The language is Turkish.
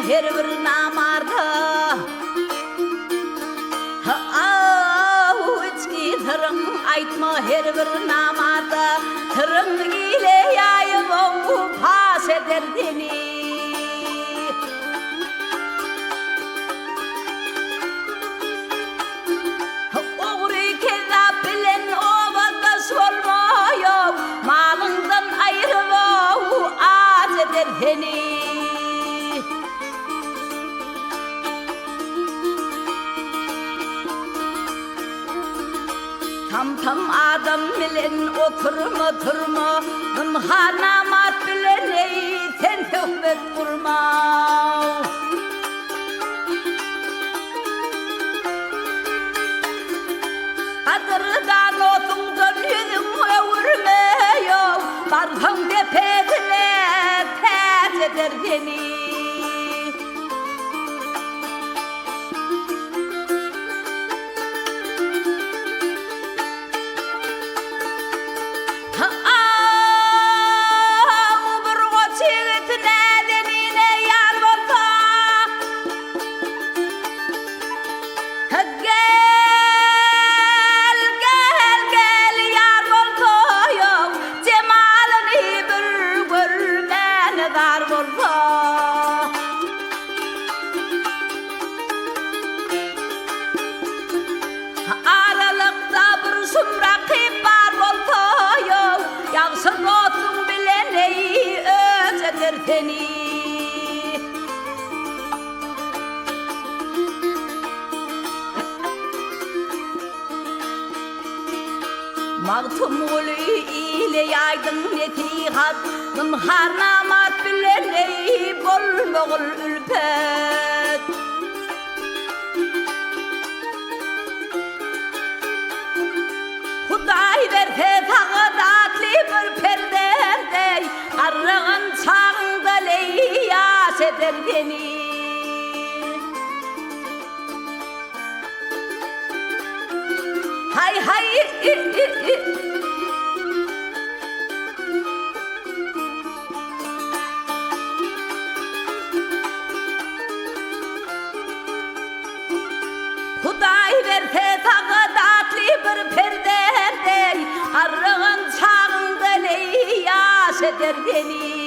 her bir namarda içki tırın aytma her bir namarda tırın ile yayıp o pas eder deni oğru kezzap bilen ovadaş olmuyor malından ayrılıp o az eder deni tam adam bilen oturma durma hanamat bilen ey sen töhbet kurma Adırdan otundan yüzüm övrmeyo Barhım tepedile tez eder beni Aralıkta bir sumrakip var boltoyo Yaksın otun bilen ey öz eder seni Mağtumulu ile yaydın netihat Harnamat bilen ey bolmoğul ülpet Huday verse sağdatli bir perderdey Arrağın çağında leyyas eder beni Hay hay Huday verse sağdatli bir perderdey Arrağın çağında leyyas eder beni